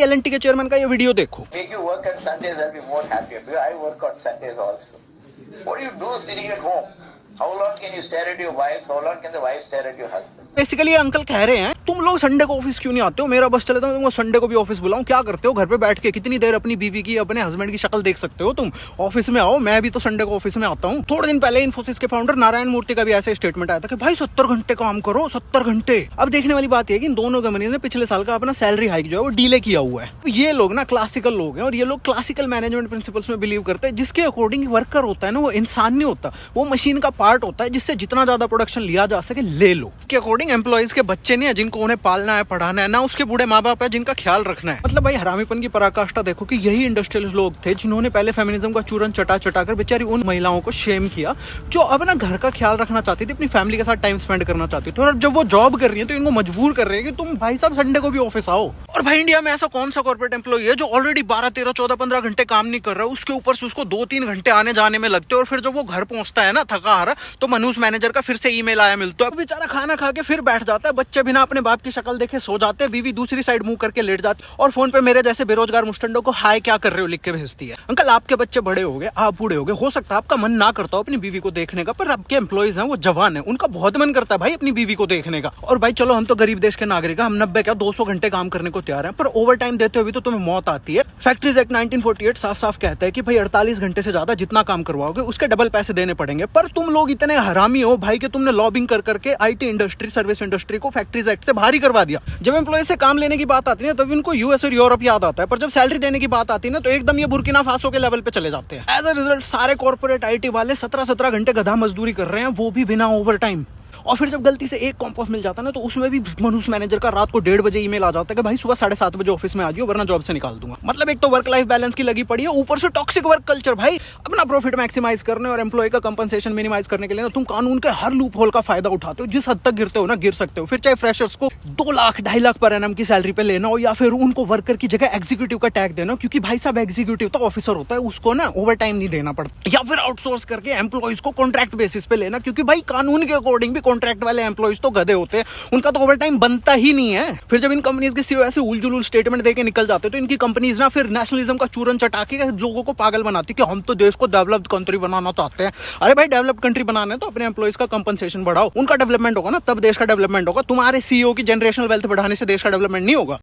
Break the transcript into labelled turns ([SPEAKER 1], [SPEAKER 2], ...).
[SPEAKER 1] LNT के chairman का ये वीडियो देखो।
[SPEAKER 2] Make you work on Sundays, I'll be more happier because I work on Sundays also. What do you do sitting at home? How long can you stare at your wives? How long can the wife stare at your husband?
[SPEAKER 1] Basically uncle कह रहे हैं तुम लोग Sunday को office क्यों नहीं आते हो, मेरा बस चले तो मैं तुमको संडे को भी ऑफिस बुलाऊं, क्या करते हो घर पे बैठ के, कितनी देर अपनी बीवी की अपने हस्बैंड की शक्ल देख सकते हो तुम, ऑफिस में आओ। मैं भी तो संडे को ऑफिस में आता हूँ। थोड़े दिन पहले इन्फोसिस के फाउंडर नारायण मूर्ति का भी ऐसे स्टेटमेंट आया था कि भाई 70 घंटे काम करो, 70 घंटे। अब देखने वाली बात है कि इन दोनों कंपनी ने पिछले साल का अपना सैलरी हाइक जो है वो डीले किया हुआ है। ये लोग ना क्लासिकल लोग हैं और ये लोग क्लासिकल मैनेजमेंट प्रिंसिपल्स में बिलीव करते हैं, जिसके अकॉर्डिंग वर्कर होता है ना वो इंसान नहीं होता, वो मशीन का पार्ट होता है, जिससे जितना ज्यादा प्रोडक्शन लिया जा सके ले लो। के अकॉर्डिंग एम्प्लॉइज के बच्चे नहीं है जिनको उन्हें पालना है पढ़ाना है, ना उसके बूढ़े माँ बाप है जिनका ख्याल रखना है। मतलब भाई हरामीपन की पराकाष्ठा देखो कि यही इंडस्ट्रियलिस्ट लोग थे जिन्होंने पहले फेमिनिज्म का चूरन चटा चटा कर बेचारी उन महिलाओं को शेम किया जो अब ना घर का ख्याल रखना चाहती थी, अपनी फैमिली के साथ टाइम स्पेंड करना चाहती थी। और जब वो जॉब कर रही है तो इनको मजबूर कर रहे हैं कि तुम भाई साहब संडे को भी ऑफिस आओ। और भाई इंडिया में ऐसा कौन सा कॉर्पोरेट एम्प्लॉय है जो ऑलरेडी 12, 13, 14, 15 घंटे काम नहीं कर रहा है, उसके ऊपर से उसको 2-3 घंटे आने जाने में लगते हैं, और फिर जब वो घर पहुंचता है ना थका हारा तो मनूस मैनेजर का फिर से ईमेल आया मिलता है, बेचारा खाना खा के फिर बैठ जाता है, बच्चे बिना अपने बाप की शक्ल देखे सो जाते हैं, बीवी दूसरी साइड मुंह करके लेट जाती है और फोन पे मेरे जैसे बेरोजगार मुस्टंडों को हाय क्या कर रहे हो लिख के भेजती है। अंकल आपके बच्चे बड़े हो गए, आप बूढ़े हो गए, हो सकता है आपका मन ना करता हो अपनी बीवी को देखने का, पर आपके एम्प्लॉइज हैं वो जवान है, उनका बहुत मन करता है भाई अपनी बीवी को देखने का। और भाई चलो हम तो गरीब देश के नागरिक हैं, हम 90 क्या 200 घंटे काम करने को तैयार हैं, पर ओवर टाइम देते हुए तो तुम्हें मौत आती है। फैक्ट्रीज एक्ट 1948 साफ साफ कहता है कि भाई 48 घंटे से ज्यादा जितना काम करवाओगे उसके डबल पैसे देने पड़ेंगे, पर तुम लोग इतने हरामी हो भाई कि तुमने लॉबिंग कर करके आईटी इंडस्ट्री सर्विस इंडस्ट्री को फैक्ट्रीज एक्ट से बाहर ही करवा दिया। जब एम्प्लॉय से काम लेने की बात आती है तब इनको यूएस और यूरोप याद आता है, पर जब सैलरी देने की बात आती है ना तो एकदम ये बुर्किना फासो के लेवल पे चले जाते हैं। एज अ रिजल्ट सारे कॉर्पोरेट आईटी वाले 17-17 घंटे गधा मजदूरी कर रहे हैं, वो भी बिना ओवर टाइम। और फिर जब गलती से एक कॉम्प ऑफ मिल जाता है ना तो उसमें भी मनूस मैनेजर का रात को 1:30 बजे ईमेल आ जाता है कि भाई सुबह 7:30 बजे ऑफिस में आ जाओ वरना जॉब से निकाल दूंगा। मतलब एक तो वर्क लाइफ बैलेंस की लगी पड़ी है, ऊपर से टॉक्सिक वर्क कल्चर। भाई अपना प्रॉफिट मैक्सिमाइज करने और एम्प्लॉय का कंपनसेशन मिनिमाइज करने के लिए ना तुम कानून के हर लूप होल का फायदा उठाते हो, जिस हद तक गिरते हो ना गिर सकते हो। फिर चाहे फ्रेशर्स को 2 लाख 2.5 लाख पर एनम की सैलरी पे लेना हो या फिर उनको वर्कर की जगह एग्जीक्यूटिव का टैग देना, क्योंकि भाई साहब एग्जीक्यूटिव तो ऑफिसर होता है, उसको ना ओवर टाइम नहीं देना पड़ता, या फिर आउटसोर्स करके एम्प्लॉइज को कॉन्ट्रैक्ट बेसिस पे लेना, क्योंकि भाई कानून के अकॉर्डिंग भी कॉन्ट्रैक्ट वाले एम्प्लॉइज तो गधे होते हैं, उनका तो ओवर टाइम बनता ही नहीं है। फिर जब इन कंपनीज के सीईओ ऐसे उलझुल स्टेटमेंट देके निकल जाते तो इनकी कंपनीज ना फिर नेशनलिज्म का चूरन चटा के लोगों को पागल बनाती कि हम तो देश को डेवलप्ड कंट्री बनाना चाहते हैं। अरे भाई डेवलप्ड कंट्री बनाना है तो अपने एम्प्लॉइज का कंपनसेशन बढ़ाओ, उनका डेवलपमेंट होगा ना तब देश का डेवलपमेंट होगा। तुम्हारे सीईओ की जनरेशनल वेल्थ बढ़ाने से देश का डेवलपमेंट नहीं होगा।